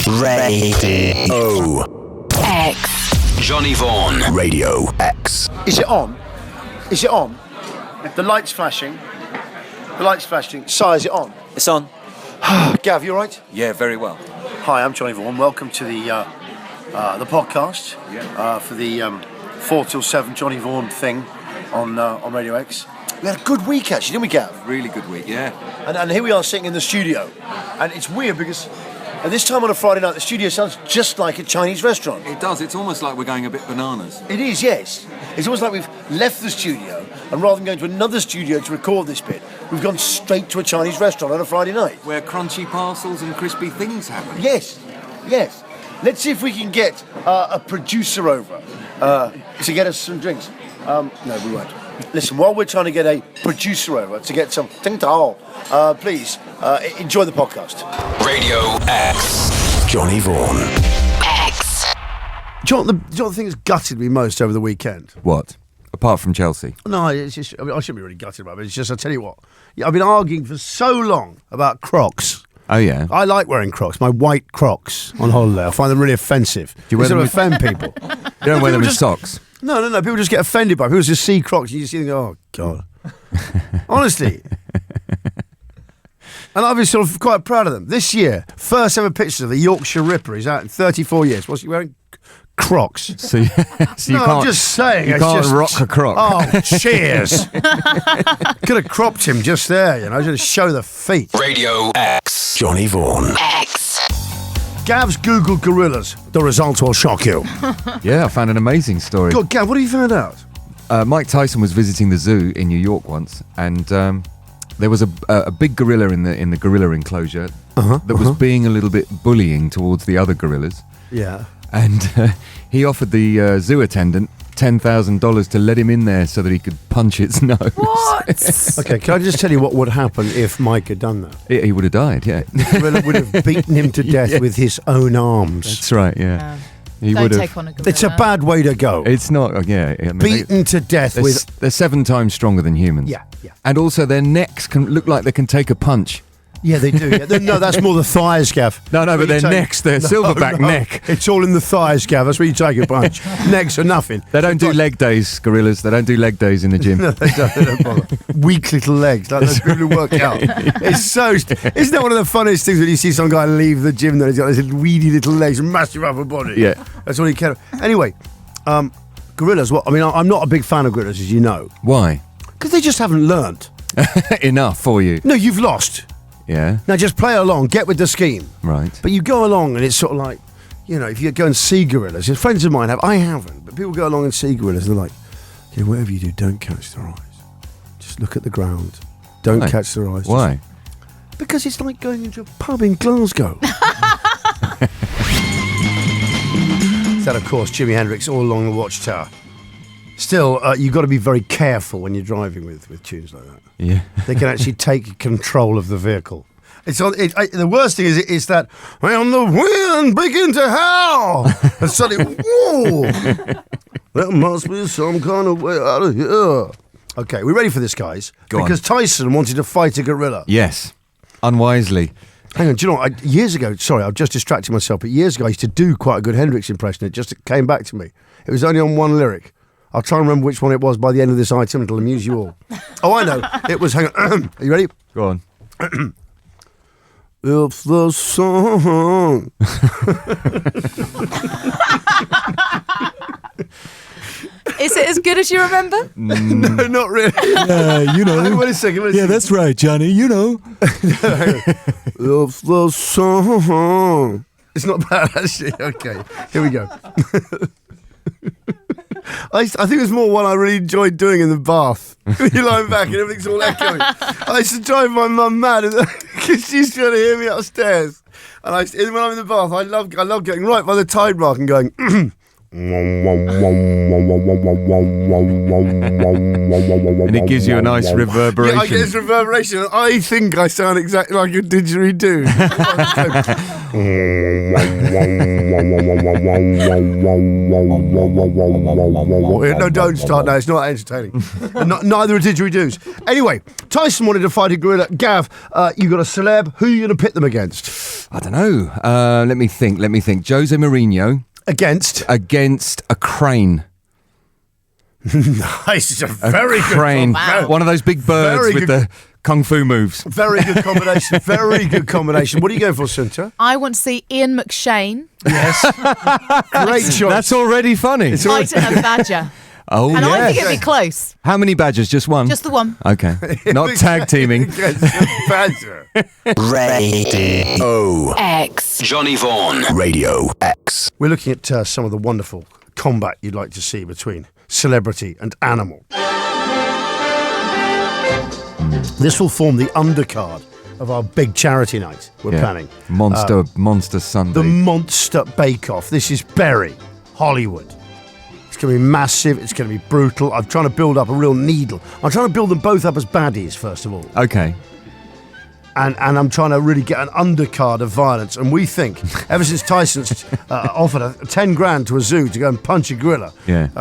Radio X. Johnny Vaughan. Radio X. Is it on? Is it on? The light's flashing. The light's flashing. Si, is it on? It's on. Gav, you all right? Yeah, very well. Hi, I'm Johnny Vaughan. Welcome to the podcast for the 4 till 7 Johnny Vaughan thing on Radio X. We had a good week, actually, didn't we, Gav? Really good week, yeah. And here we are sitting in the studio. And it's weird because at this time on a Friday night, the studio sounds just like a Chinese restaurant. It does. It's almost like we're going a bit bananas. It is, yes. It's almost like we've left the studio, and rather than going to another studio to record this bit, we've gone straight to a Chinese restaurant on a Friday night. Where crunchy parcels and crispy things happen. Yes, yes. Let's see if we can get a producer over to get us some drinks. No, we won't. Listen, while we're trying to get a producer over to get some ting tao, please enjoy the podcast. Radio X. Johnny Vaughan. X. Do you know what the thing that's gutted me most over the weekend? What? Apart from Chelsea? No, it's just, I shouldn't be really gutted about it. It's just, I'll tell you what. I've been arguing for so long about Crocs. Oh, yeah? I like wearing Crocs, my white Crocs on holiday. I find them really offensive. Do you wear them to offend people. You don't wear them in socks? No. People just get offended by it. People just see Crocs and you see them go, oh, God. Honestly. And I've been sort of quite proud of them. This year, first ever picture of the Yorkshire Ripper. He's out in 34 years. What's he wearing? Crocs. So you can't, I'm just saying. You can't rock a croc. Oh, cheers. Could have cropped him just there, just show the feet. Radio X. Johnny Vaughan. X. Gav's Google gorillas. The results will shock you. Yeah, I found an amazing story. God, Gav, what have you found out? Mike Tyson was visiting the zoo in New York once, and there was a big gorilla in the gorilla enclosure that was being a little bit bullying towards the other gorillas. Yeah. And he offered the zoo attendant $10,000 to let him in there so that he could punch its nose. What? Okay, can I just tell you what would happen if Mike had done that? He would have died, yeah. The gorilla would have beaten him to death with his own arms. That's right, yeah. He Don't would take have. on a gorilla. It's a bad way to go. It's not, yeah. I mean, Beaten to death with... They're 7 times stronger than humans. Yeah. And also their necks can look like they can take a punch. Yeah, they do. Yeah. No, that's more the thighs, Gav. No, but their necks, their silverback neck. It's all in the thighs, Gav. That's where you take a punch. Necks are nothing. They don't do leg days, gorillas. They don't do leg days in the gym. No, they don't bother. Weak little legs, like those people who work out. It's so... Isn't that one of the funniest things when you see some guy leave the gym and he's got these weedy little legs and massive upper body? Yeah. That's all he can. Anyway, gorillas, I'm not a big fan of gorillas, as you know. Why? Because they just haven't learned. Enough for you. No, you've lost. Yeah. Now just play along, get with the scheme. Right. But you go along and it's sort of like, if you go and see gorillas, friends of mine have, I haven't, but people go along and see gorillas and they're like, whatever you do, don't catch their eyes. Just look at the ground. Don't catch their eyes. Why? Because it's like going into a pub in Glasgow. That, of course, Jimi Hendrix all along the Watchtower. Still, you've got to be very careful when you're driving with tunes like that. Yeah. They can actually take control of the vehicle. The worst thing is that when the wind begin to howl, and suddenly, whoa, there must be some kind of way out of here. Okay, we're ready for this, guys. Because Tyson wanted to fight a gorilla. Yes. Unwisely. Hang on, do you know what? Years ago, sorry, I've just distracted myself, but years ago I used to do quite a good Hendrix impression. It just came back to me. It was only on one lyric. I'll try and remember which one it was by the end of this item. It'll amuse you all. Oh, I know. It was, hang on. Are you ready? Go on. If the song... Is it as good as you remember? No, not really. Wait a second. Yeah, that's right, Johnny. If the song... It's not bad, actually. Okay, here we go. I think it was more one I really enjoyed doing in the bath. You lie back and everything's all echoing. I used to drive my mum mad because she's trying to hear me upstairs. And when I'm in the bath, I love getting right by the tide mark and going. And it gives you a nice reverberation. Yeah, I get this reverberation. And I think I sound exactly like a didgeridoo. No, don't start now. It's not entertaining. Neither are didgeridoos. Anyway, Tyson wanted to fight a gorilla. Gav, you got a celeb. Who are you going to pit them against? I don't know. Let me think. Jose Mourinho Against a crane. Nice. It's a very good crane. Wow. One of those big birds Very with good. the kung fu moves. Very good combination. Very good combination. What are you going for, Sunta? I want to see Ian McShane Yes. Great choice. That's already funny. fighting a badger. Oh, And yeah. I think it'd be close. How many badgers? Just one? Just the one. Okay. Not tag teaming. Against the badger. Radio X. Johnny Vaughan. Radio X. We're looking at some of the wonderful combat you'd like to see between celebrity and animal. This will form the undercard of our big charity night we're planning. Monster Sunday. The Monster Bake Off. This is Bury, Hollywood. It's going to be massive. It's going to be brutal. I'm trying to build up a real needle. I'm trying to build them both up as baddies, first of all. Okay. And I'm trying to really get an undercard of violence. And we think, ever since Tyson's offered 10 grand to a zoo to go and punch a gorilla,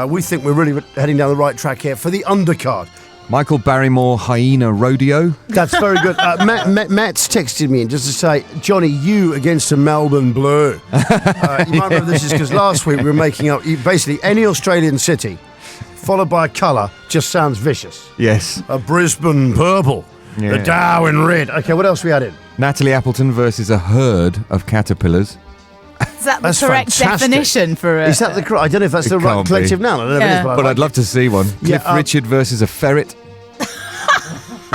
we think we're really heading down the right track here for the undercard. Michael Barrymore Hyena Rodeo. That's very good. Matt's texted me in just to say, Johnny, you against a Melbourne Blue. You might remember this is because last week we were making up basically any Australian city followed by a colour just sounds vicious. Yes. A Brisbane Purple. Yeah. The Darwin Red. Okay, what else we had in? Natalie Appleton versus a herd of caterpillars. Is that the That's correct fantastic. definition for a... Is that the correct? I don't know if that's It the right can't collective be. noun. I don't know if it Yeah. is, But I'd love to see one. Yeah, Cliff Richard versus a ferret.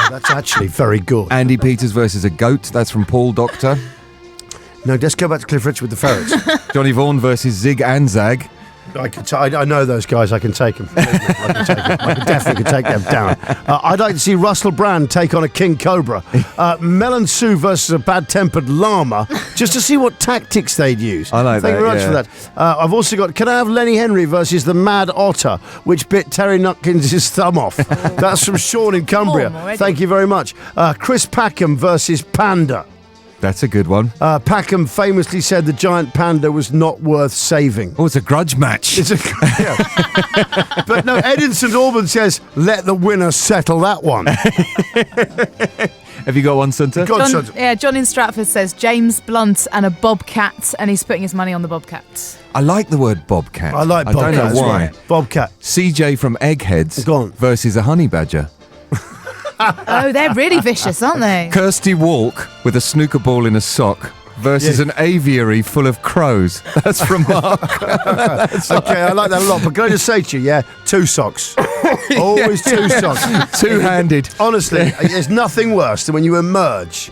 That's actually very good. Andy Peters versus a goat. That's from Paul Doctor. No, let's go back to Cliff Richard with the ferrets. Johnny Vaughan versus Zig and Zag. I know those guys. I can take them. I can take them. I can definitely take them down. I'd like to see Russell Brand take on a king cobra. Melon Sue versus a bad-tempered llama, just to see what tactics they'd use. I like Thank you that, very much for that. I've also got, can I have Lenny Henry versus the mad otter, which bit Terry Nutkins' thumb off? That's from Sean in Cumbria. already. Thank you very much. Chris Packham versus Panda. That's a good one. Packham famously said the giant panda was not worth saving. Oh, it's a grudge match. It's yeah. But no, Ed in St Albans says, let the winner settle that one. Have you got one, Sunta? Go on, Sunta. John in Stratford says James Blunt and a bobcat, and he's putting his money on the bobcat. I like the word bobcat. I like Bobcat. I don't know as why. well. Bobcat. CJ from Eggheads Go on. versus a honey badger. Oh, they're really vicious, aren't they? Kirsty Walk with a snooker ball in a sock versus an aviary full of crows. That's from Mark. Okay, I like that a lot. But can I just say to you, 2 socks. Always 2 socks. Two-handed. Honestly, there's nothing worse than when you emerge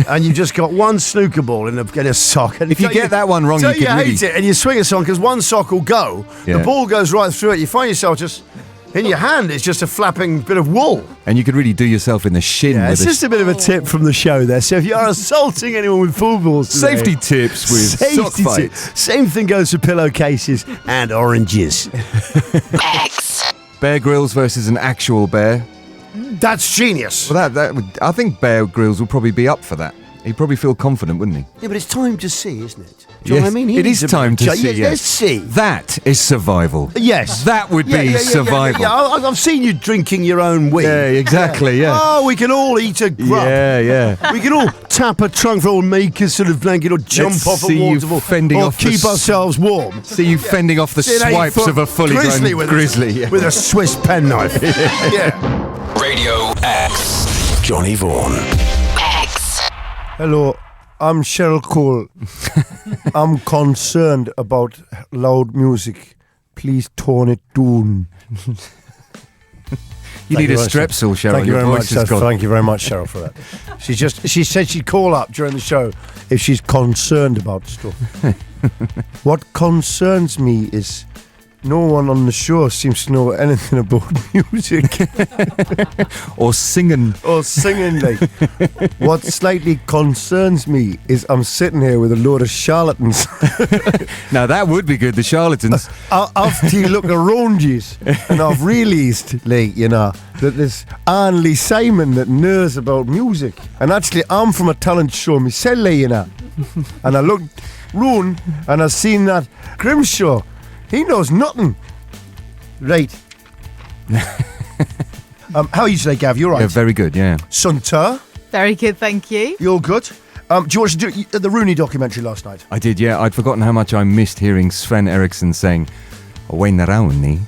and you've just got one snooker ball in a sock. And If you get that one wrong, so you could hate really... it, and you swing a song because one sock will go. Yeah. The ball goes right through it. You find yourself just... In your hand, it's just a flapping bit of wool. And you could really do yourself in the shin Yeah, with it's just a bit of a tip from the show there. So if you are assaulting anyone with pool balls today, safety tips with sock safety fights. tips. Same thing goes for pillowcases and oranges. X. Bear Grylls versus an actual bear. That's genius. Well, that would, I think Bear Grylls will probably be up for that. He'd probably feel confident, wouldn't he? Yeah, but it's time to see, isn't it? Do you know what I mean? He it needs is a time bit to of see. yeah, let's see. That is survival. Yes. That would be survival. Yeah, I've seen you drinking your own wee. Yeah, exactly, yeah. Oh, we can all eat a grub. Yeah. We can all tap a trunk for all make a sort of blanket or jump Let's off a see you waterfall fending or off keep the ourselves warm. See you fending off the See an swipes 8-foot of a fully grizzly grown with grizzly. A, with a Swiss penknife. Yeah. Radio X. Johnny Vaughan. X. Hello, I'm Cheryl Cole. I'm concerned about loud music. Please tone it down. You need a strepsil, Cheryl. Thank you Your very much. voice is gone. Thank you very much, Cheryl, for that. She said she'd call up during the show if she's concerned about stuff. What concerns me is no one on the show seems to know anything about music Or singing. or singing. Like, what slightly concerns me is I'm sitting here with a load of charlatans. Now that would be good, the charlatans. After you look around you, and I've realised, like, you know, that there's Anne Lee Simon that knows about music. And actually, I'm from a talent show myself, you know. And I looked round and I seen that Grimshaw, he knows nothing. Right. How are you today, Gav? You all right? Yeah, very good, yeah. Sunter, Very good, thank you. you all good? Do you watch the Rooney documentary last night? I did, yeah. I'd forgotten how much I missed hearing Sven Eriksson saying, Owenarauni.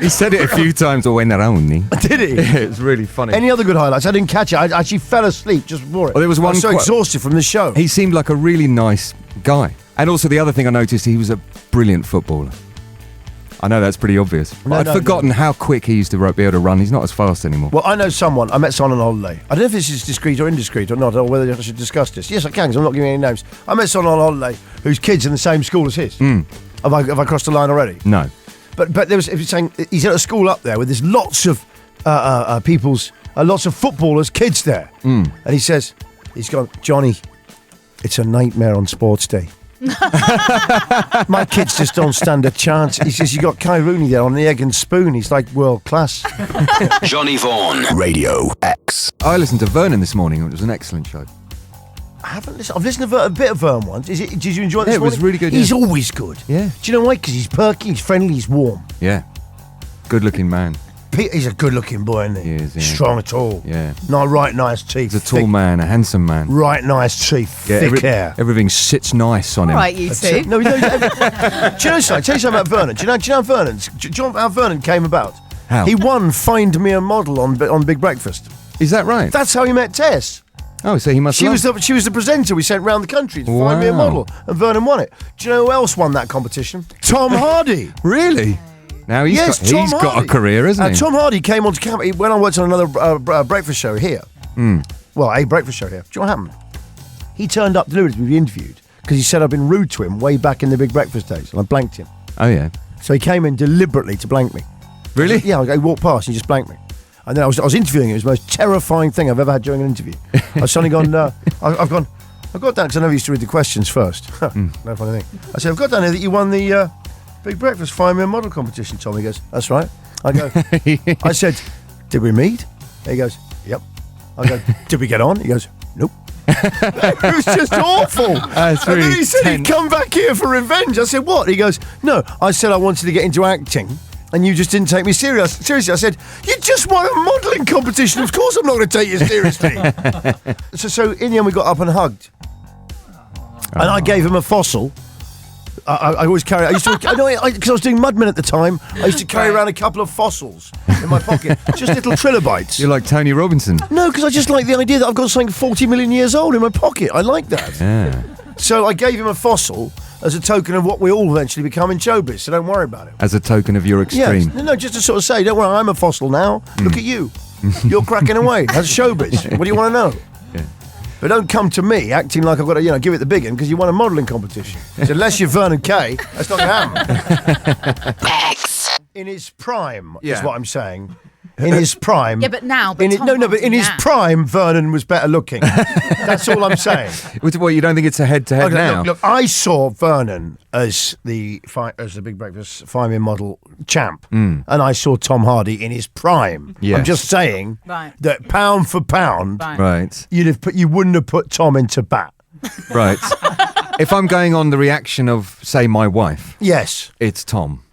He said it a few times, Owenarauni. Did he? It's really funny. Any other good highlights? I didn't catch it. I actually fell asleep just before it. Well, there was I one was so quite- exhausted from the show. He seemed like a really nice guy. And also the other thing I noticed, he was a brilliant footballer. I know that's pretty obvious. But I'd forgotten how quick he used to be able to run. He's not as fast anymore. Well, I know someone. I met someone on holiday. I don't know if this is discreet or indiscreet or not, or whether I should discuss this. Yes, I can, because I'm not giving any names. I met someone on holiday whose kid's in the same school as his. Have I crossed the line already? No. But there was, if you're saying he's at a school up there where there's lots of lots of footballers, kids there, and he's gone, Johnny, it's a nightmare on sports day. My kids just don't stand a chance. He says, you got Kai Rooney there on the egg and spoon. He's like world class. Johnny Vaughan, Radio X. I listened to Vernon this morning. It was an excellent show. I haven't listened. I've listened to a bit of Vern once. Did you enjoy it this Yeah, it was morning? really good, He's yeah. always good. Yeah. Do you know why? Because he's perky, he's friendly, he's warm. Yeah. Good looking man. He's a good-looking boy, isn't he? He is, yeah. Strong at all. Yeah. Right, nice teeth. He's a tall man, a handsome man. Right, nice teeth. Yeah, thick hair. Everything sits nice on him. All right, you two. No, do you know something? Tell you something about Vernon. Do you know how Vernon came about? How? He won Find Me a Model on Big Breakfast. Is that right? That's how he met Tess. Oh, so he must She was the presenter we sent round the country to find me a Wow. model, and Vernon won it. Do you know who else won that competition? Tom Hardy. Really? Now he's Yes, Tom got Hardy. a career, hasn't he? Tom Hardy came on to camp when I worked on another breakfast show here. Well, a breakfast show here. Do you know what happened? He turned up deliberately to be interviewed because he said I'd been rude to him way back in the Big Breakfast days, and I blanked him. Oh, yeah. So he came in deliberately to blank me. Really? Yeah, I walked past and he just blanked me. And then I was interviewing him. It was the most terrifying thing I've ever had during an interview. I've suddenly gone, I've got down, because I never used to read the questions first. No funny thing. I said, I've got down here that you won the Big Breakfast Find Me a Model competition, Tom. He goes, that's right. I go, I said, did we meet? He goes, yep. I go, did we get on? He goes, nope. It was just awful. That's And then really he said he'd tense. come back here for revenge. I said, what? He goes, no, I said I wanted to get into acting. And you just didn't take me seriously. I said, you just won a modelling competition. Of course I'm not going to take you seriously. so in the end, we got up and hugged. And I gave him a fossil. I always carry. I used to, because I was doing Mudmen at the time. I used to carry around a couple of fossils in my pocket, just little trilobites. You're like Tony Robinson. No, because I just like the idea that I've got something 40 million years old in my pocket. I like that. Yeah. So I gave him a fossil as a token of what we all eventually become in showbiz. So don't worry about it. As a token of your extreme. Yeah, no, just to sort of say, don't worry, I'm a fossil now. Look at you. You're cracking away. That's showbiz. What do you want to know? Yeah. But don't come to me acting like I've got to, give it the big one because you won a modelling competition. So unless you're Vernon Kay, that's not going to happen. X. In his prime, is Yeah. what I'm saying. In his prime. Yeah, but now. But In Tom but in Hardy his now. prime, Vernon was better looking. That's all I'm saying. What, you don't think it's a head-to-head Okay, now? look, I saw Vernon as the Big Breakfast Find Me a Model champ, and I saw Tom Hardy in his prime. Yes. I'm just saying Right. that pound for pound, Right. Right. you wouldn't have put Tom into bat. Right. If I'm going on the reaction of, say, my wife, Yes. it's Tom.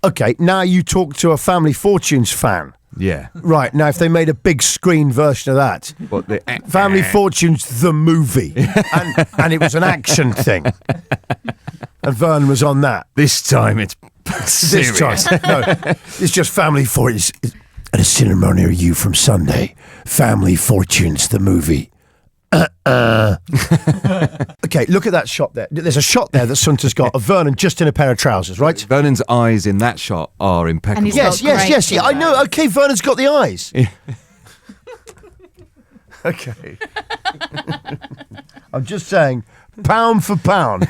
Okay. Now you talk to a Family Fortunes fan. Yeah. Right. Now, if they made a big screen version of that, What the Family Fortunes the movie, and it was an action thing, and Vern was on that. This time it's This time, no, it's just Family Fortunes. At a cinema near you from Sunday, Family Fortunes the movie. Okay, look at that shot there. There's a shot there that Sunter's got of Vernon just in a pair of trousers, right? Vernon's eyes in that shot are impeccable. And he's Yes, got yes, great yes, yeah. I know. photos. Okay, Vernon's got the eyes. Okay. I'm just saying, pound for pound.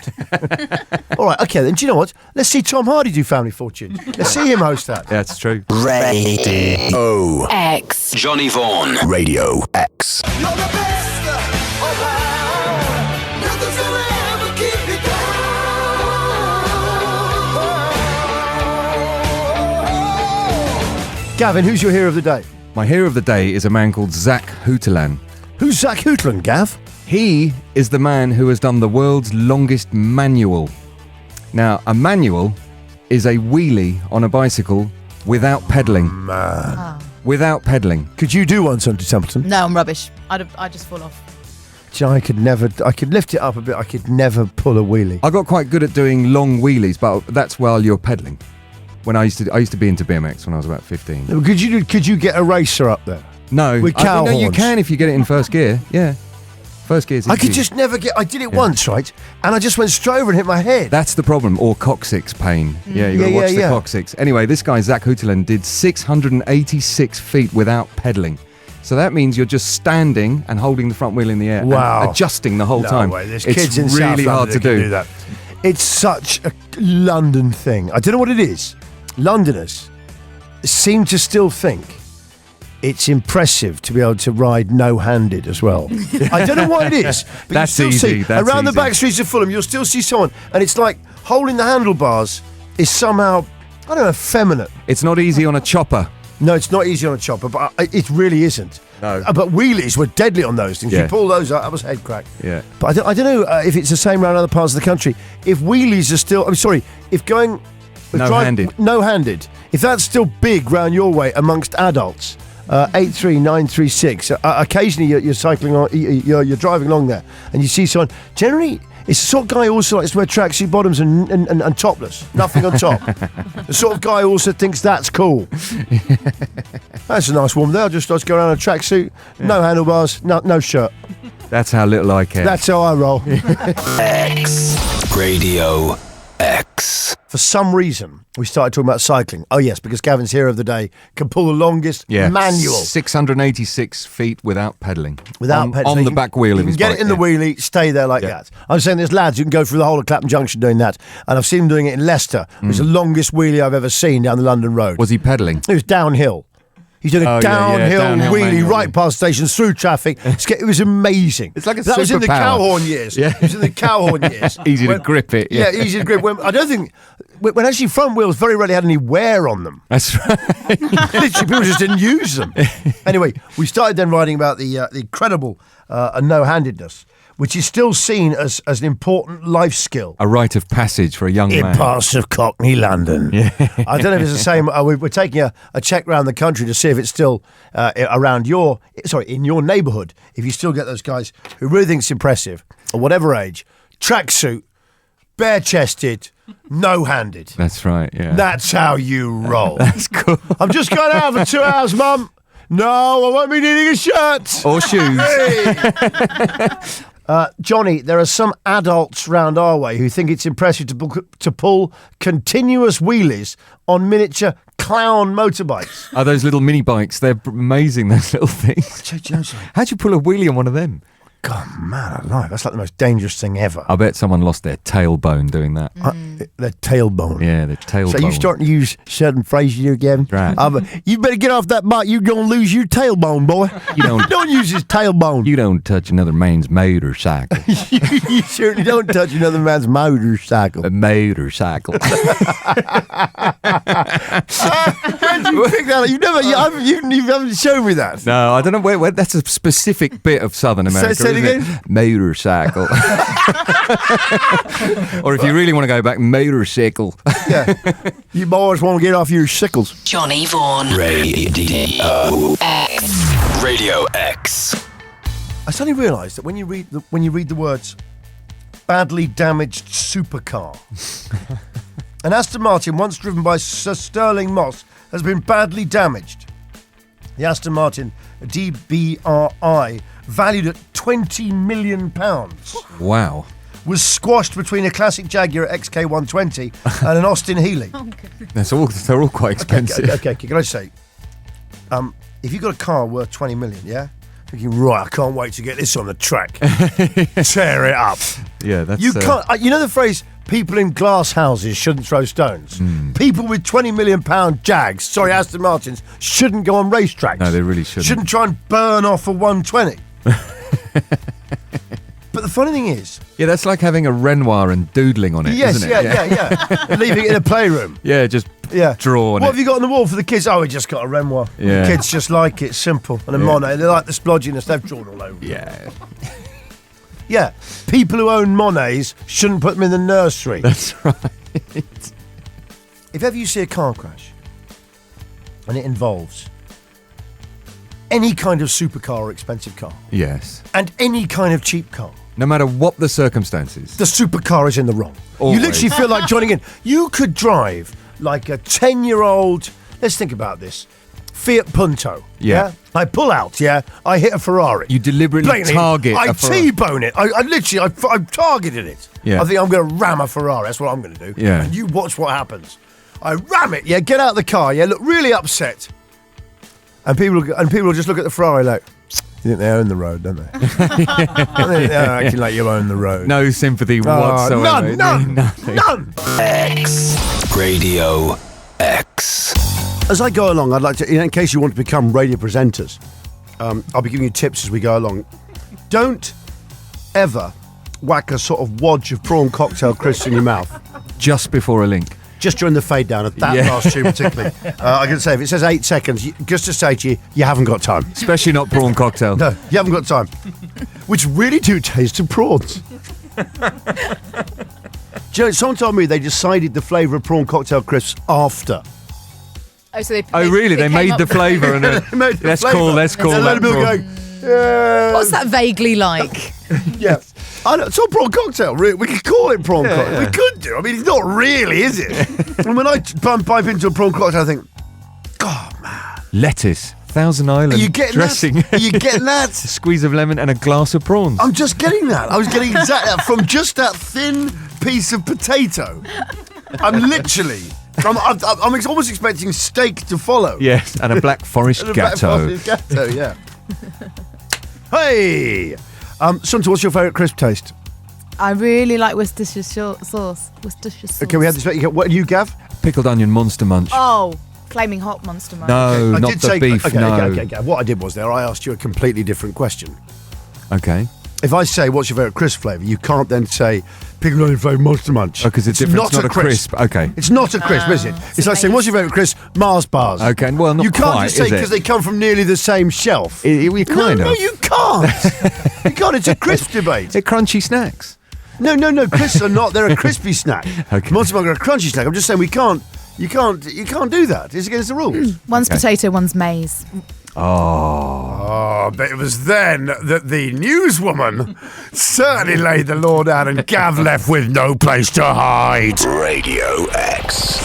All right, okay, then do you know what? Let's see Tom Hardy do Family Fortune. Let's see him host that. That's true. Radio X. Johnny Vaughan, Radio X. You're the best around. Nothing's gonna ever keep you down. Gavin, who's your hero of the day? My hero of the day is a man called Zach Hooterland. Who's Zach Hootland, Gav? He is the man who has done the world's longest manual. Now, a manual is a wheelie on a bicycle without pedalling. Without pedalling. Could you do one, Sunday Templeton? No, I'm rubbish. I'd just fall off. I could lift it up a bit. I could never pull a wheelie. I got quite good at doing long wheelies, but that's while you're pedalling. When I used to be into BMX when I was about 15. Could you get a racer up there? No, With cow no, you horns? can if you get it in first gear. Yeah, first gear. I could just never get. I did it once, right? And I just went straight over and hit my head. That's the problem, or coccyx pain. Yeah, you got to watch the coccyx. Anyway, this guy Zach Hootelen did 686 feet without pedalling. So that means you're just standing and holding the front wheel in the air, and adjusting the whole time. Way. There's it's kids in really South hard to London that can do. that. It's such a London thing. I don't know what it is. Londoners seem to still think it's impressive to be able to ride no-handed as well. I don't know what it is, but That's you still easy, see that's around the easy. back streets of Fulham, you'll still see someone, and it's like holding the handlebars is somehow, I don't know, effeminate. It's not easy on a chopper. No, it's not easy on a chopper, but it really isn't. No. But wheelies were deadly on those things. Yeah. You pull those out, that was head crack. Yeah. But I don't know if it's the same around other parts of the country. If wheelies are still, if going no-handed, if that's still big round your way amongst adults, 83936. Occasionally you're cycling on, you're driving along there, and you see someone. Generally, it's the sort of guy who also likes to wear tracksuit bottoms and topless, nothing on top. The sort of guy who also thinks that's cool. That's a nice woman there. I'll just go around in a tracksuit, no handlebars, no shirt. That's how little I care. That's how I roll. X Radio X. For some reason, we started talking about cycling. Oh yes, because Gavin's hero of the day can pull the longest manual. 686 feet without pedalling. Without pedalling. On the back wheel you of his can bike. get it in the wheelie, stay there like that. I'm saying there's lads who can go through the whole of Clapham Junction doing that. And I've seen him doing it in Leicester. It was the longest wheelie I've ever seen down the London road. Was he pedalling? It was downhill. He's doing a downhill wheelie manual, right past stations, through traffic. It was amazing. It's like a That was in the superpower. cow horn years. Yeah. It was in the cow horn years. Easy to grip it. Yeah, easy to grip. I don't think... When actually front wheels very rarely had any wear on them. That's right. Literally, people just didn't use them. Anyway, we started then writing about the incredible no-handedness, which is still seen as an important life skill. A rite of passage for a young In man. parts of Cockney London. Yeah. I don't know if it's the same. We're taking a check around the country to see if it's still in your neighbourhood. If you still get those guys who really think it's impressive, at whatever age, tracksuit, bare-chested, no-handed. That's right, yeah. That's how you roll. That's cool. I'm just going out for 2 hours, Mum. No, I won't be needing a shirt. Or shoes. Johnny, there are some adults round our way who think it's impressive to pull continuous wheelies on miniature clown motorbikes. Are those little mini bikes? They're amazing, those little things. How'd you pull a wheelie on one of them? God, man alive. That's like the most dangerous thing ever. I bet someone lost their tailbone doing that. Their tailbone. Yeah, their tailbone. So you starting to use certain phrases here, Gavin? Right. You better get off that bike. You're going to lose your tailbone, boy. Don't use his tailbone. You don't touch another man's motorcycle. You certainly don't touch another man's motorcycle. A motorcycle. How did you pick that up? You haven't shown me that. No, I don't know where that's a specific bit of Southern America. Say it isn't again? Motorcycle. Or if you really want to go back, motorcycle. Yeah. You boys want to get off your sickles. Johnny Vaughan. Radio X. Radio X. I suddenly realised that when you read the words badly damaged supercar, an Aston Martin once driven by Sir Sterling Moss has been badly damaged. The Aston Martin DBRI, valued at £20 million, Wow. was squashed between a classic Jaguar XK120 and an Austin Healey. They're all quite expensive. Okay, can I say, if you've got a car worth 20 million, yeah? Thinking, right, I can't wait to get this on the track. Tear it up. Yeah, that's You can't. You know the phrase, people in glass houses shouldn't throw stones? People with £20 million Aston Martins, shouldn't go on racetracks. No, they really shouldn't. Shouldn't try and burn off a 120. But the funny thing is... Yeah, that's like having a Renoir and doodling on it, Yes, isn't it? yeah. Leaving it in a playroom. Yeah, just draw on What it. have you got on the wall for the kids? Oh, we just got a Renoir. Yeah. The kids just like it, simple. And a Monet, they like the splodginess they've drawn all over. Yeah. Yeah, people who own Monets shouldn't put them in the nursery. That's right. If ever you see a car crash, and it involves any kind of supercar or expensive car, Yes. and any kind of cheap car, No matter what the circumstances. the supercar is in the wrong. Always. You literally feel like joining in. You could drive like a 10-year-old, let's think about this, Fiat Punto. Yeah. I pull out, I hit a Ferrari. You deliberately Blatantly, target I a Ferrari. T-bone it. I literally, I targeted it. Yeah. I think I'm going to ram a Ferrari. That's what I'm going to do. Yeah. And you watch what happens. I ram it, get out of the car, look really upset. And people will just look at the Ferrari like, you think they own the road, don't they? I think they're acting like you own the road. No sympathy whatsoever. None. X Radio X. As I go along, I'd like to, in case you want to become radio presenters, I'll be giving you tips as we go along. Don't ever whack a sort of wadge of prawn cocktail crisps in your mouth Just before a link. just during the fade down of that last tune particularly. I can say, if it says 8 seconds, just to say to you, you haven't got time. Especially not prawn cocktail. No, you haven't got time. Which really do taste of prawns. Joe, someone told me they decided the flavour of prawn cocktail crisps after. Oh, so Oh, really? They came made up- the flavour and They made the let's flavour. call And a load that of people prawn. going, yeah. What's that vaguely like? Yeah. I know, it's not prawn cocktail. We could call it prawn cocktail. yeah. We could do. I mean, it's not really, is it? And when I pipe into a prawn cocktail, I think, God, man. Lettuce, Thousand Island Are you getting dressing. that? Are you getting that? A squeeze of lemon and a glass of prawns. I'm just getting that. I was getting exactly that from just that thin piece of potato. I'm almost expecting steak to follow. Yes, and a Black Forest And a Black Gatto. Forest Gatto, yeah. Hey! Sunta, what's your favourite crisp taste? I really like Worcestershire sauce. Worcestershire sauce. Can we have this? What do you, Gav? Pickled onion monster munch. Oh, flaming hot monster munch. No, I not did the say, beef, okay, no. Okay, Gav. What I did was there, I asked you a completely different question. Okay. If I say, what's your favourite crisp flavour, you can't then say, pickled onion flavoured monster munch. Oh, because it's different. It's not a crisp. Okay. It's not a crisp, is it? It's like saying, what's your favourite crisp? Mars bars. Okay, well, not You can't quite, just say is it? because they come from nearly the same shelf. We kind no, of. you can't. You can't. It's a crisp debate. They're crunchy snacks. No. Crisps are not. They're a crispy snack. Okay. Monster munch are a crunchy snack. I'm just saying we can't. You can't do that. It's against the rules. One's potato, one's maize. Oh, but it was then that the newswoman certainly laid the law down and Gav left with no place to hide. Radio X.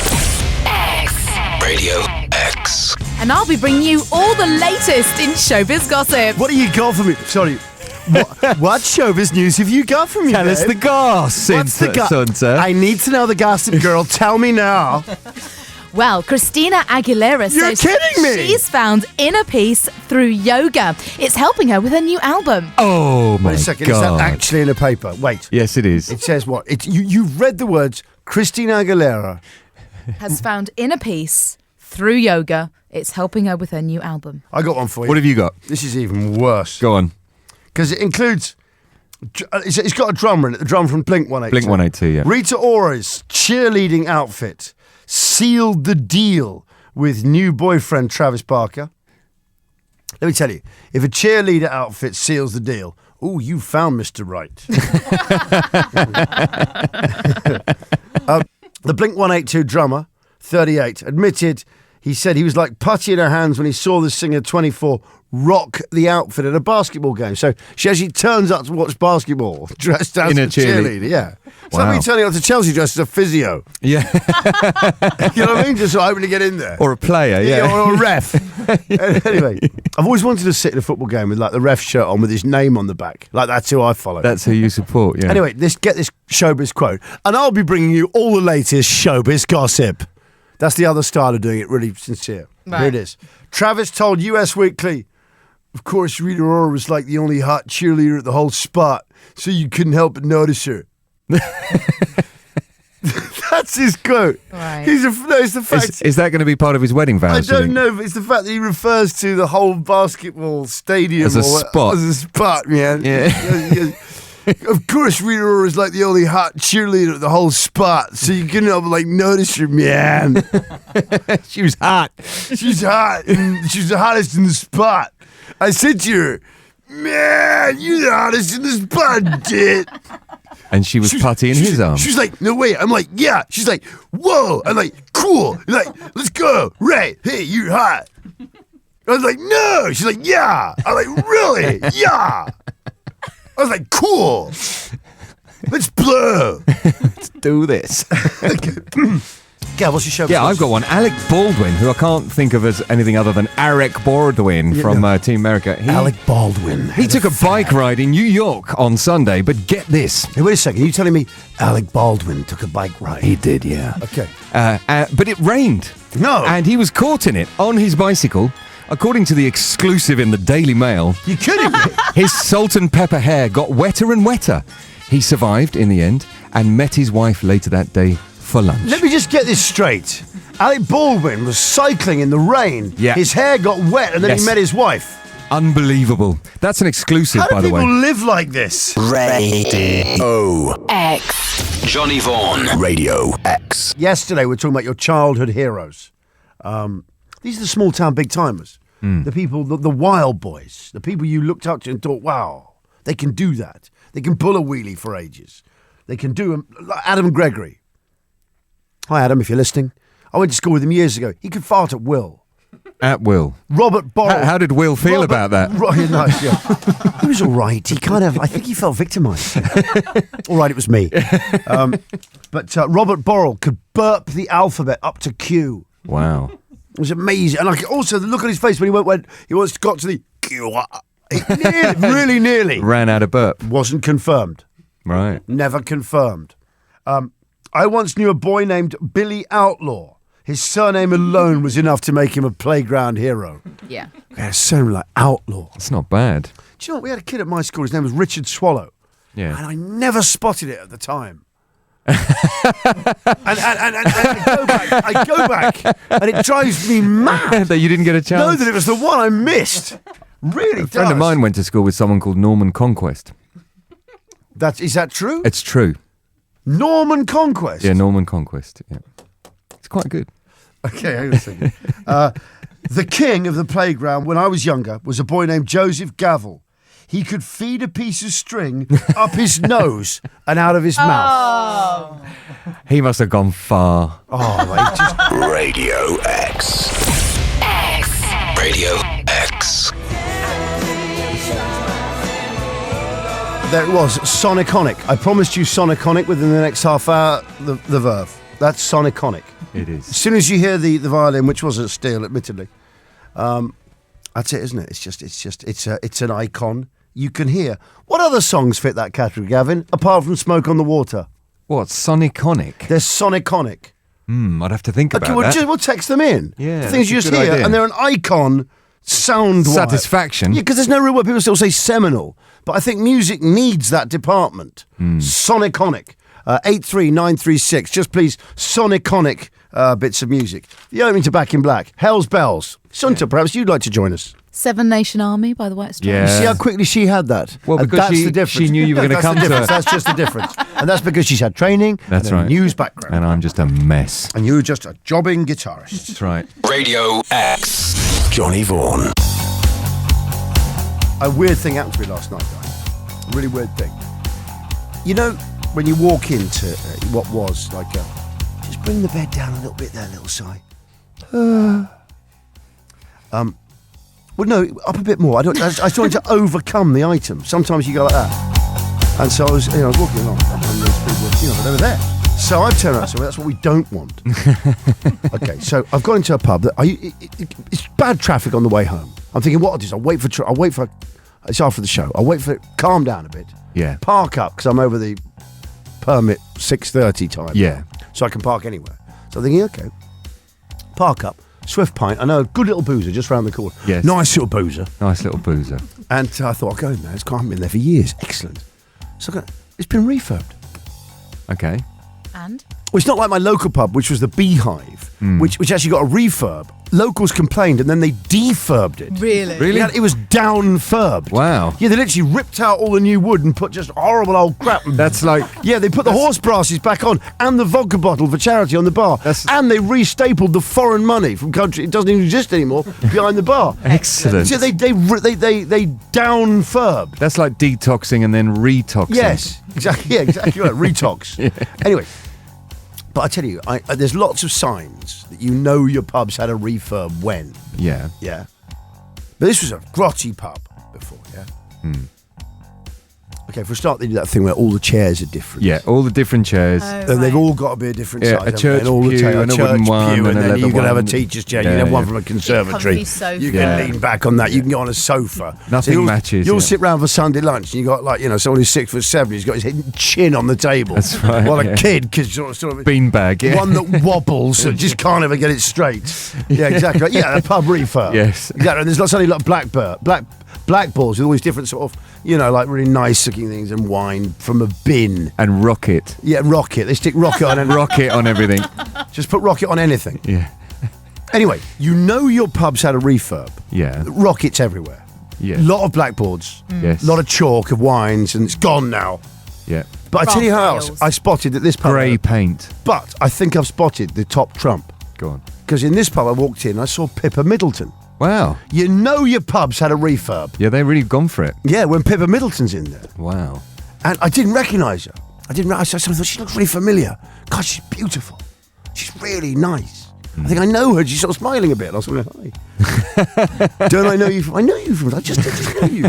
Radio X. And I'll be bringing you all the latest in showbiz gossip. What do you got for me? Sorry. What showbiz news have you got for me? Tell us babe? the goss, What's the Sunta. I need to know the gossip, girl. Tell me now. Well, Christina Aguilera You're says kidding me. she's found inner peace through yoga. It's helping her with her new album. Oh, my Wait a second. God. Is that actually in a paper? Wait. Yes, it is. It says what? You've read the words Christina Aguilera. Has found inner peace through yoga. It's helping her with her new album. I got one for you. What have you got? This is even worse. Go on. Because it includes. It's got a drummer in it. The drum from Blink 182. Blink 182, yeah. Rita Ora's cheerleading outfit sealed the deal with new boyfriend Travis Barker. Let me tell you, if a cheerleader outfit seals the deal, ooh, you found Mr. Right. The Blink 182 drummer, 38, admitted he said he was like putty in her hands when he saw the singer 24 rock the outfit at a basketball game. So she actually turns up to watch basketball dressed as In a a cheerleader. Yeah. It's like Wow. me turning up to Chelsea dressed as a physio. Yeah. You know what I mean? Just so hoping to get in there. Or a player, yeah. Or a ref. Anyway, I've always wanted to sit in a football game with like the ref shirt on with his name on the back. Like that's who I follow. That's who you support, yeah. Anyway, get this showbiz quote, and I'll be bringing you all the latest showbiz gossip. That's the other style of doing it, really sincere. Right. Here it is. Travis told US Weekly, of course, Rita Ora was like the only hot cheerleader at the whole spot, so you couldn't help but notice her. That's his quote. Right. It's the fact. Is that going to be part of his wedding vows? I do you don't think? know, but it's the fact that he refers to the whole basketball stadium As a or spot. As a spot, man. Yeah. Of course, Rita Ora is like the only hot cheerleader at the whole spot, so you couldn't help but like notice her, man. She was hot. She's hot, and she's the hottest in the spot. I said to her, man, you're the hottest in this budget. And she was putty in his arms. She's like, no way. I'm like, yeah. She's like, whoa. I'm like, cool. Like, let's go. Ray, hey, you're hot. I was like, no. She's like, yeah. I'm like, really? Yeah. I was like, cool. Let's blow. Let's do this. Yeah, what's your show? Yeah, I've got one. Alec Baldwin, who I can't think of as anything other than Alec Baldwin from Team America. Alec Baldwin. He took a bike ride in New York on Sunday, but get this. Hey, wait a second. Are you telling me Alec Baldwin took a bike ride? He did, yeah. Okay. But it rained. No. And he was caught in it on his bicycle. According to the exclusive in the Daily Mail, You kidding me? his salt and pepper hair got wetter and wetter. He survived in the end and met his wife later that day for lunch. Let me just get this straight. Alec Baldwin was cycling in the rain. Yeah. His hair got wet and then Yes. he met his wife. Unbelievable. That's an exclusive, How do by the people way. live like this? Radio X. Johnny Vaughan. Radio X. Yesterday we were talking about your childhood heroes. These are the small town big timers. The people, the wild boys. The people you looked up to and thought, wow, they can do that. They can pull a wheelie for ages. They can do them. Like Adam Gregory. Hi, Adam, if you're listening. I went to school with him years ago. He could fart at will. At will. Robert Borrell. How did Will feel about that? Right, nice, yeah. He was all right. He I think he felt victimised. All right, it was me. But Robert Borrell could burp the alphabet up to Q. Wow. It was amazing. And also the look on his face when he got to the Q. Really nearly. Ran out of burp. Wasn't confirmed. Right. Never confirmed. I once knew a boy named Billy Outlaw. His surname alone was enough to make him a playground hero. Yeah. He had a surname like Outlaw. That's not bad. Do you know what? We had a kid at my school. His name was Richard Swallow. Yeah. And I never spotted it at the time. and I go back, and it drives me mad. That you didn't get a chance. Know that it was the one I missed. Really A friend of mine went to school with someone called Norman Conquest. Is that true? It's true. Norman Conquest? Yeah, Norman Conquest. Yeah. It's quite good. Okay, hang on a second. The king of the playground when I was younger was a boy named Joseph Gavel. He could feed a piece of string up his nose and out of his mouth. He must have gone far. Oh, mate, just... Radio X. Radio X. There it was, Soniconic. I promised you Soniconic within the next half hour, the Verve. That's Soniconic. It is. As soon as you hear the violin, which was a steel, admittedly, that's it, isn't it? It's an icon. You can hear. What other songs fit that category, Gavin? Apart from "Smoke on the Water." What? Soniconic? They're Soniconic. I'd have to think about that. We'll text them in. Yeah, things you that's a just good hear, idea. and they're an icon. Sound-wise. Satisfaction. Yeah, because there's no real word. People still say seminal, but I think music needs that department. Soniconic. 83936. Just please, Soniconic bits of music. The opening to Back in Black. Hell's Bells. Sunta, perhaps you'd like to join us. Seven Nation Army by the White Stripes. Yeah. See how quickly she had that? Well, And because that's the difference. she knew you were going to That's come the to difference. her. That's just the difference. And that's because she's had training That's and a right. news background. And I'm just a mess. And you're just a jobbing guitarist. That's right. Radio X. Johnny Vaughan. A weird thing happened to me last night, guys. A really weird thing. You know, when you walk into what was like a... Just bring the bed down a little bit there, little sigh. Well, no, up a bit more. I was trying to overcome the item. Sometimes you go like that. And so I was walking along, and those people, but they were there. So I've turned around, so that's what we don't want. Okay, so I've got into a pub that it's bad traffic on the way home. I'm thinking, what I'll do is I'll wait for. It's after the show. I'll wait for it, calm down a bit. Yeah. Park up because I'm over the permit 6:30 time. Yeah. So I can park anywhere. So I'm thinking, okay, park up. Swift pint. I know a good little boozer just round the corner. Yes. Nice little boozer. Nice little boozer. And I thought, I'll go in there. I haven't been there for years. Excellent. So it's been refurbed. Okay. And? Well, it's not like my local pub, which was the Beehive, which actually got a refurb locals complained, and then they defurbed it. Really? Yeah, it was downfurbed. Wow. Yeah, they literally ripped out all the new wood and put just horrible old crap. That's like... Yeah, they put the horse brasses back on and the vodka bottle for charity on the bar. And they restapled the foreign money from country. It doesn't even exist anymore behind the bar. Excellent. So they downfurbed. That's like detoxing and then retoxing. Yes, exactly. Yeah, exactly right. Retox. Yeah. Anyway, but I tell you, there's lots of signs that you know your pub's had a refurb when. Yeah. Yeah. But this was a grotty pub before, yeah? Okay, for a start, they do that thing where all the chairs are different. Yeah, all the different chairs. And they've all got to be a different size. A church all pew and a wooden one and and a then leather you can have a one. teacher's chair. You can have one from a conservatory. Comfy sofa. You can lean back on that. You can go on a sofa. Nothing you'll, matches, You'll yeah. sit round for Sunday lunch and you got someone who's 6'7", he's got his chin on the table. That's right, While yeah. a kid, because sort of Beanbag, yeah. one that wobbles and just can't ever get it straight. Yeah, exactly. Yeah, a pub refurb. Yes. Exactly. And there's suddenly like blackballs with all these different sort of, like really nice looking things and wine from a bin. And rocket. Yeah, rocket. They stick rocket on and Rocket on everything. just put rocket on anything. Yeah. Anyway, your pub's had a refurb. Yeah. Rockets everywhere. Yeah. A lot of blackboards. Yes. A lot of chalk of wines, and it's gone now. Yeah. But I tell you how Rails. else, I spotted that this pub. Grey paint. But I think I've spotted the top trump. Go on. Because in this pub I walked in, I saw Pippa Middleton. Wow. You know your pub's had a refurb. Yeah, they really gone for it. Yeah, when Pippa Middleton's in there. Wow. And I didn't recognise her. I thought she looks really familiar. God, she's beautiful. She's really nice. I think I know her. She's sort of smiling a bit. And I was like, hi. Don't I know you from? I know you from. I just know you.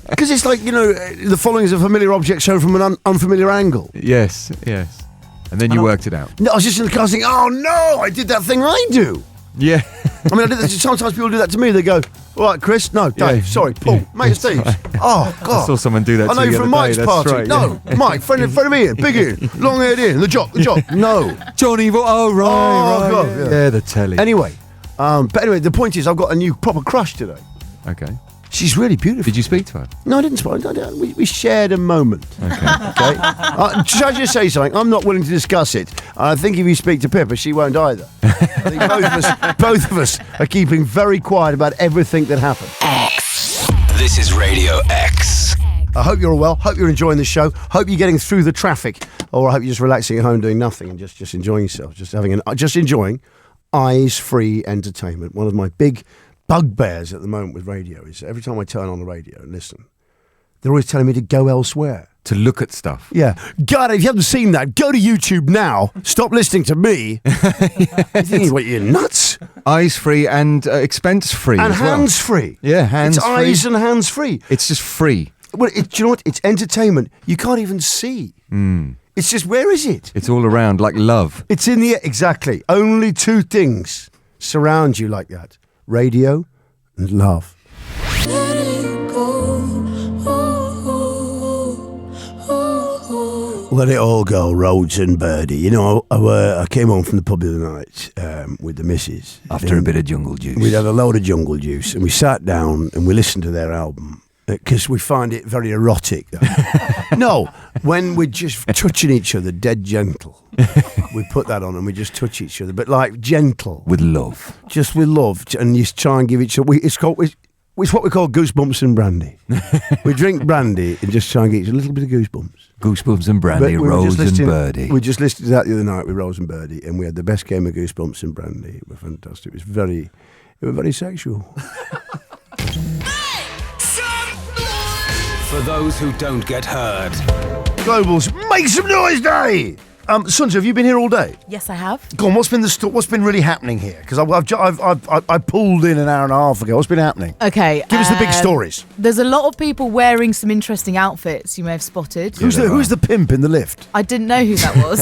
Because it's like, the following is a familiar object shown from an unfamiliar angle. Yes, yes. And then you worked it out. No, I was just in the car thinking, oh no, I did that thing I do. Yeah. I mean, sometimes people do that to me. They go, all right, Chris. No, Dave. Yeah. Sorry, Paul. Yeah. Mate of Steve's. Right. Oh, God. I saw someone do that I know to you the from other day, Mike's that's party. right, No, yeah. Mike, friend of Ian, big Ian, long haired Ian, the jock. No. Johnny, oh, right, Oh, right. God, Yeah, the telly. Anyway, the point is, I've got a new proper crush today. Okay. She's really beautiful. Did you speak to her? No, I didn't. We shared a moment. Okay. Okay. Should I just say something? I'm not willing to discuss it. I think if you speak to Pippa, she won't either. I think both of us are keeping very quiet about everything that happened. This is Radio X. I hope you're all well. Hope you're enjoying the show. Hope you're getting through the traffic, or I hope you're just relaxing at home, doing nothing, and just enjoying yourself. Just enjoying eyes-free entertainment. One of my big bugbears at the moment with radio is every time I turn on the radio and listen, they're always telling me to go elsewhere. To look at stuff. Yeah. God, if you haven't seen that, go to YouTube now. Stop listening to me. You're thinking, what, you're nuts? Eyes free and expense free. And as well. hands free. Yeah, hands it's free. eyes and hands free. It's just free. Well, do you know what? It's entertainment. You can't even see. It's just, where is it? It's all around, like love. It's in the air. Exactly. Only two things surround you like that. Radio and love. Let it all go, Rhodes and Birdie. You know, I came home from the pub the other night with the missus. After a bit of jungle juice. We'd had a load of jungle juice and we sat down and we listened to their album because we find it very erotic. No, when we're just touching each other dead gentle, we put that on and we just touch each other, but like gentle. With love. Just with love. And you try and give each other, it's what we call goosebumps and brandy. We drink brandy and just try and get a little bit of goosebumps. Goosebumps and brandy, But we were Rose just and listening- Birdie. We just listened to that the other night with Rose and Birdie, and we had the best game of goosebumps and brandy. It was fantastic. It was very sexual. For those who don't get heard. Globals, make some noise, Day! Sunja, have you been here all day? Yes, I have. Go on, what's been really happening here? Because I pulled in an hour and a half ago. What's been happening? Okay. Give us the big stories. There's a lot of people wearing some interesting outfits you may have spotted. Who's the pimp in the lift? I didn't know who that was.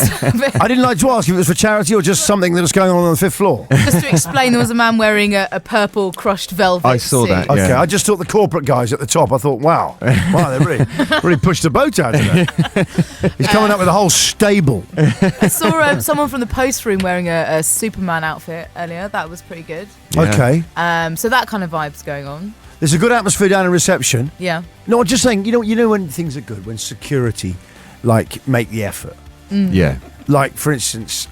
I didn't like to ask if it was for charity or just something that was going on the fifth floor. Just to explain, there was a man wearing a purple crushed velvet I saw suit. that. Okay, Yeah. I just thought the corporate guys at the top, I thought, wow, they really pushed the boat out today. He's coming up with a whole stable. I saw someone from the post room wearing a Superman outfit earlier. That was pretty good. Yeah. Okay. So that kind of vibe's going on. There's a good atmosphere down in reception. Yeah. No, I'm just saying, you know when things are good, when security, make the effort. Yeah. Like, for instance,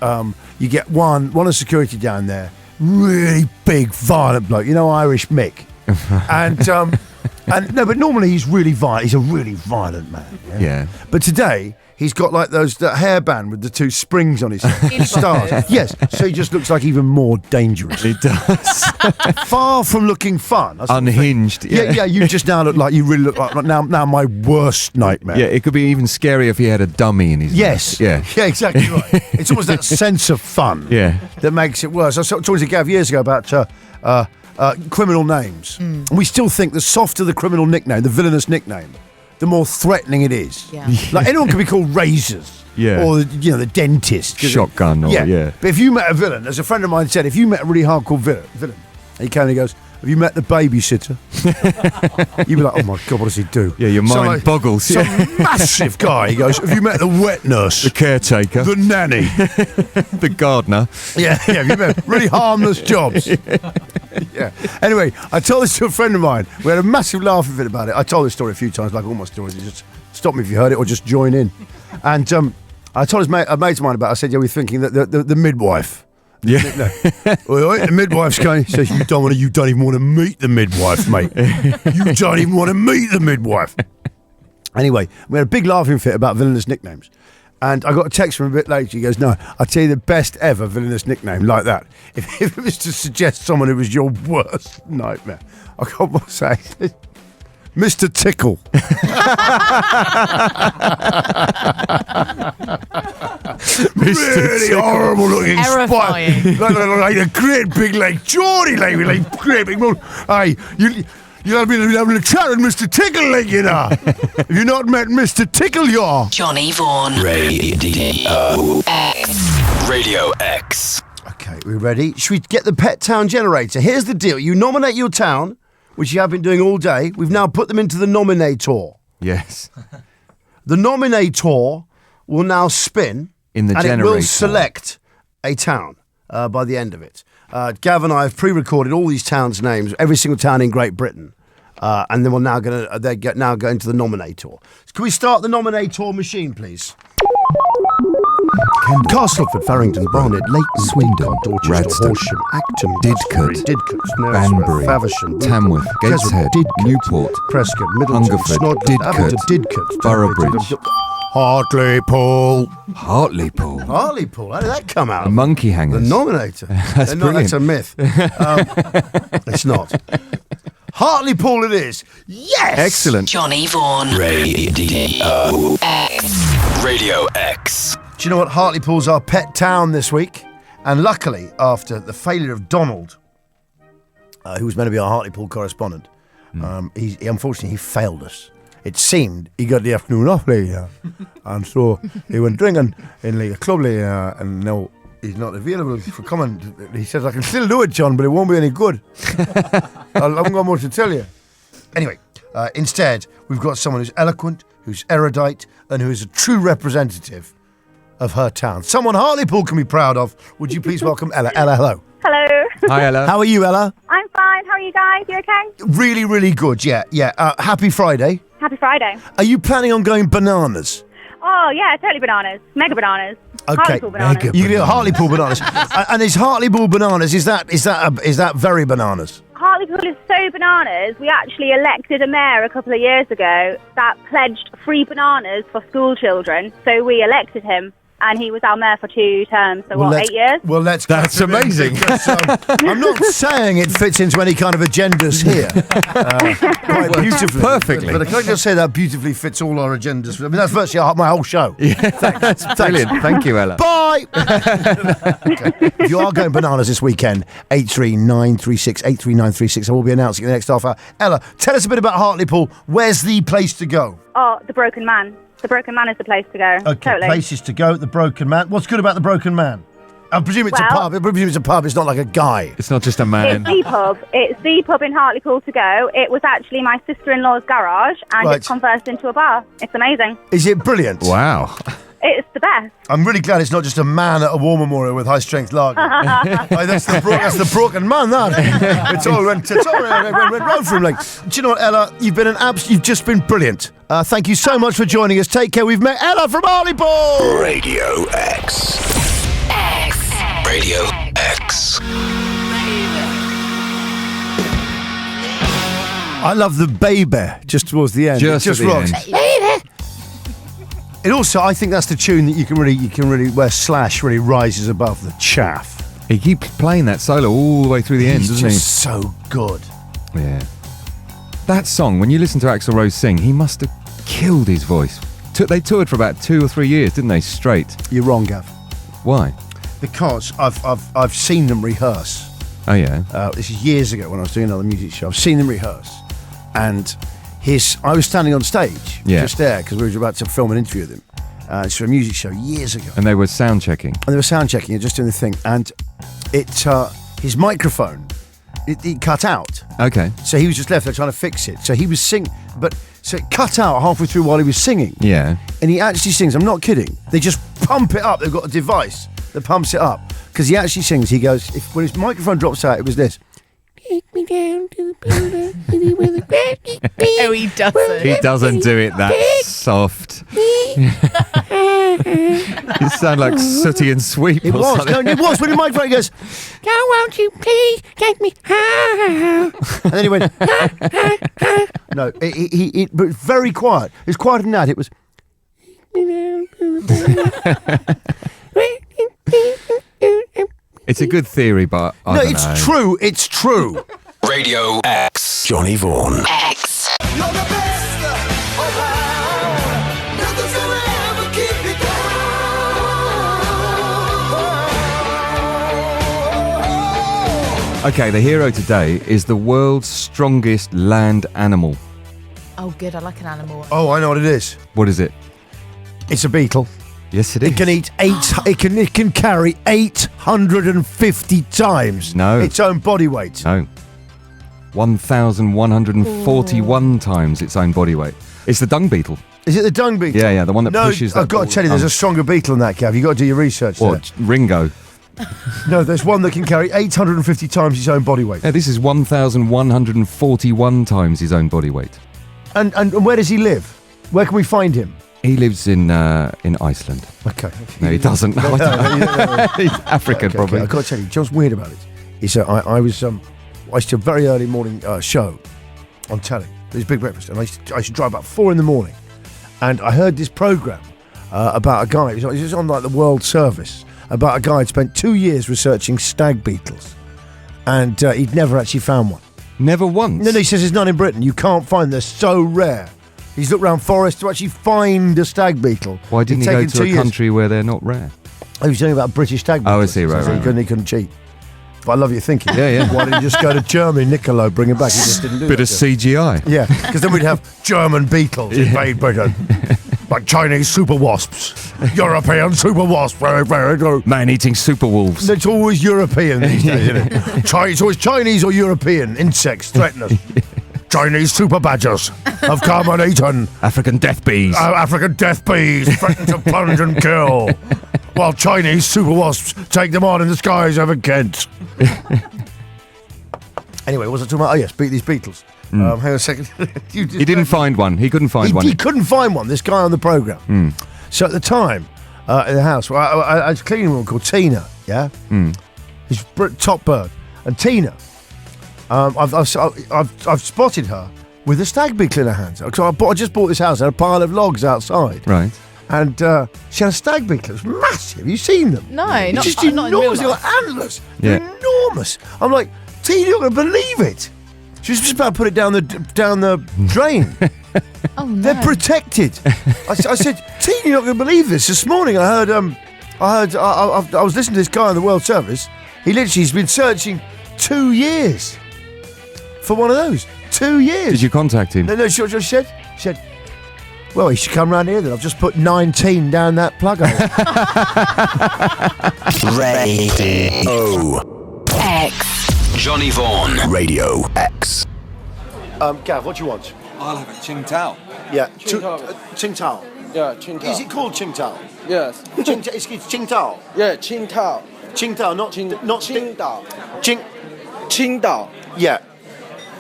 you get one of security down there really big, violent bloke. You know, Irish Mick. And no, but normally he's really violent. He's a really violent man. Yeah. But today he's got like that hairband with the two springs on his head. Stars. Yes. So he just looks like even more dangerous. It does. Far from looking fun. Unhinged. Yeah. You just now look like you really look like now my worst nightmare. Yeah, it could be even scarier if he had a dummy in his Yes. mouth. Yeah, exactly right. It's almost that sense of fun that makes it worse. I was talking to Gav years ago about criminal names. And we still think the softer the criminal nickname, the villainous nickname, the more threatening it is. Yeah. Like anyone can be called Razors. Yeah. Or, the dentist. Shotgun. But if you met a villain, as a friend of mine said, if you met a really hardcore villain, he came and he goes, have you met the babysitter? You'd be like, oh my God, what does he do? Yeah, your mind boggles. Some massive guy. He goes, have you met the wet nurse? The caretaker. The nanny. The gardener. Yeah, have you met really harmless jobs? Yeah. Anyway, I told this to a friend of mine. We had a massive laugh of it about it. I told this story a few times, like all my stories. You just stop me if you heard it or just join in. And I told a mate of mine about it. I said, yeah, we're thinking that the midwife. Yeah. The midwife's going, says, you don't even want to meet the midwife, mate. You don't even want to meet the midwife. Anyway, we had a big laughing fit about villainous nicknames. And I got a text from a bit later. He goes, no, I'll tell you the best ever villainous nickname like that. If it was to suggest someone who was your worst nightmare, I got to say, Mr. Tickle. Really horrible looking Terrifying. spine. Like a great big leg, Geordie leg with like great big mouth. Hey, you have been having a chat with Mr. Tickle leg, you know. Have you not met Mr. Tickle, you? Johnny Vaughan. Radio X. Radio X. Okay, we ready? Should we get the pet town generator? Here's the deal. You nominate your town, which you have been doing all day. We've now put them into the nominator. Yes. The nominator will now spin In the and generator. it will select a town by the end of it. Gav and I have pre-recorded all these towns' names, every single town in Great Britain, and then we're now going into the nominator. Can we start the nominator machine, please? Castleford, Farringdon, Barnet, Leighton, Swindon, Dorchester, Radstock, Horsham, Acton, Didcot, Knutsford, Banbury, Faversham, Tamworth, Gateshead, Didcot, Newport, Prescott, Middleton, Hungerford, Snodland, Didcot, Abingdon, Didcot, Boroughbridge, Hartlepool. Hartlepool. Hartlepool, how did that come out? The monkey The hangers. nominator. That's That's brilliant. a myth. It's not. Hartlepool it is. Yes! Excellent. Johnny Vaughan. Radio X. Radio X. Do you know what? Hartlepool's our pet town this week. And luckily, after the failure of Donald, who was meant to be our Hartlepool correspondent, he unfortunately failed us. It seemed he got the afternoon off, and so he went drinking in a club, and now he's not available for coming. He says, I can still do it, John, but it won't be any good. I haven't got much to tell you. Anyway, instead, we've got someone who's eloquent, who's erudite, and who is a true representative of her town. Someone Hartlepool can be proud of. Would you please welcome Ella? Ella, hello. Hello. Hi, Ella. How are you, Ella? I'm fine. How are you guys? You okay? Really, really good, yeah. Happy Friday. Happy Friday. Are you planning on going bananas? Oh, yeah, totally bananas. Mega bananas. Okay. Hartlepool bananas. Mega. You can do Hartlepool bananas. And is Hartlepool bananas, is that very bananas? Hartlepool is so bananas. We actually elected a mayor a couple of years ago that pledged free bananas for school children. So we elected him. And he was our mayor for 2 terms, so 8 years? Well, let's. That's amazing. Because, I'm not saying it fits into any kind of agendas here. Quite beautifully. Perfectly. But can I just say that beautifully fits all our agendas? I mean, that's virtually my whole show. Yeah, that's brilliant. Thank you, Ella. Bye! Okay. If you are going bananas this weekend, 83936, I will be announcing in the next half hour. Ella, tell us a bit about Hartlepool. Where's the place to go? Oh, the Broken Man. The Broken Man is the place to go. Okay, Totally. places to go, the Broken Man. What's good about the Broken Man? I presume it's a Well- pub. I presume it's a pub. It's not like a guy. It's not just a It's man. the pub. It's the pub in Hartlepool to go. It was actually my sister-in-law's garage, and Right. it's converted into a bar. It's amazing. Is it brilliant? Wow. It's the best. I'm really glad it's not just a man at a war memorial with high-strength lager. That's the Broken Man, that. It went round for him. Like, do you know what, Ella? You've just been brilliant. Thank you so much for joining us. Take care. We've met Ella from Hartlepool. Radio X. X. Radio X. I love the baby just towards the end. Just it just at the rocks. end. And also, I think that's the tune that you can really where Slash really rises above the chaff. He keeps playing that solo all the way through the end, He's doesn't just so good. he? Yeah. That song, when you listen to Axl Rose sing, he must have killed his voice. They toured for about 2 or 3 years, didn't they? Straight. You're wrong, Gav. Why? Because I've seen them rehearse. Oh yeah. This is years ago when I was doing another music show. I've seen them rehearse, and I was standing on stage just there because we were about to film an interview with him. It's for a music show years ago. And they were sound checking. And they were sound checking and just doing the thing. And his microphone, it cut out. Okay. So he was just left there trying to fix it. So he was singing, so it cut out halfway through while he was singing. Yeah. And he actually sings, I'm not kidding. They just pump it up. They've got a device that pumps it up. Because he actually sings, he goes, when his microphone drops out, it was this. Take me down to the border, where the grass is big. Oh, he doesn't. He doesn't do it that soft. You sound like Sooty and Sweep. It or was. something. No, it was. When the microphone goes, "Go, won't you please take me home?" And then he went, no, it but very quiet. It was quieter than that. It was. It's a good theory, but I don't know. True. It's true. Radio X. Johnny Vaughan. X. You're the best around. Nothing's gonna ever keep you down. Okay, the hero today is the world's strongest land animal. Oh, good. I like an animal. Oh, I know what it is. What is it? It's a beetle. Yes, it is. It can eat it can carry 850 times its own body weight. No. 1,141 times its own body weight. It's the dung beetle. Is it the dung beetle? Yeah, the one that pushes that I've got to tell you, there's a stronger beetle than that, Gav. You've got to do your research there. What? Ringo. No, there's one that can carry 850 times its own body weight. Yeah, this is 1,141 times his own body weight. And where does he live? Where can we find him? He lives in Iceland. Okay. No, he doesn't. No, I don't know. He's African, probably. I've got to tell you, what's weird about it is that I used to a very early morning show on telly. It was Big Breakfast, and I used to drive about 4 in the morning, and I heard this programme about a guy. It was on like the World Service about a guy who'd spent 2 years researching stag beetles, and he'd never actually found one. Never once? No, he says there's none in Britain. You can't find them. They're so rare. He's looked around forests to actually find a stag beetle. Why didn't he go to a country where they're not rare? He was talking about British stag beetles. Oh, I see, right. He couldn't cheat. But I love your thinking. Yeah. Why didn't you just go to Germany, Niccolo, bring him back? He just didn't do Bit that. of CGI. Yeah, because then we'd have German beetles invade Britain. Like Chinese super wasps. European super wasps. Man-eating super wolves. It's always European these days, isn't it? It's always Chinese or European insects threaten us. Chinese super badgers have come and eaten. African death bees. African death bees threaten to plunge and kill, while Chinese super wasps take them on in the skies over Kent. Anyway, what was I talking about? Oh yes, beat these Beatles. Hang on a second. He didn't find one. He couldn't find one. He couldn't find one. This guy on the programme. So at the time, in the house, I was cleaning a woman called Tina. Yeah, he's top bird, and Tina. I've spotted her with a stag beetle in her hands. So I just bought this house and had a pile of logs outside. Right. And she had a stag beetle. It was massive. Have you seen them? No, it's not, just not in real enormous. They're life. like antlers. Yeah. They're enormous. I'm like, Tina, you're not going to believe it. She was just about to put it down the drain. Oh no. They're protected. I said, Tina, you're not going to believe this. This morning I was listening to this guy on the World Service. He's been searching 2 years for one of those. 2 years. Did you contact him? No, she just said, well, he should come round here then. I've just put 19 down that plug hole. Radio X. Johnny Vaughan. Radio X. Gav, what do you want? I'll have a Qing Tao. Yeah, Qing Qing Tao. Tao. Yeah, Qing Tao. Is it called Qing Tao? Yes. It's Qing Tao. Yeah, Qing Tao. Qing Tao, not Qing Tao. Qing. Tao. Yeah,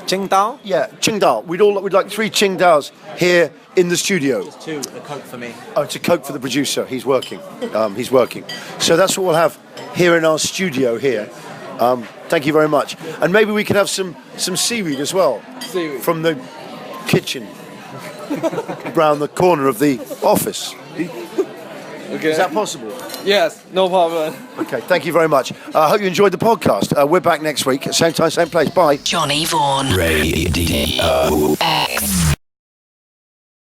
Qing Tao. yeah, Qing Tao. We'd like 3 Qing Taos here in the studio. 2, a Coke for me. Oh, it's a Coke for the producer. He's working. So that's what we'll have here in our studio here. Thank you very much. And maybe we can have some seaweed as well. Seaweed. From the kitchen. Round the corner of the office. Okay. Is that possible? Yes, no problem. Okay, thank you very much. I hope you enjoyed the podcast. We're back next week at same time, same place. Bye. Johnny Vaughan. Radio X.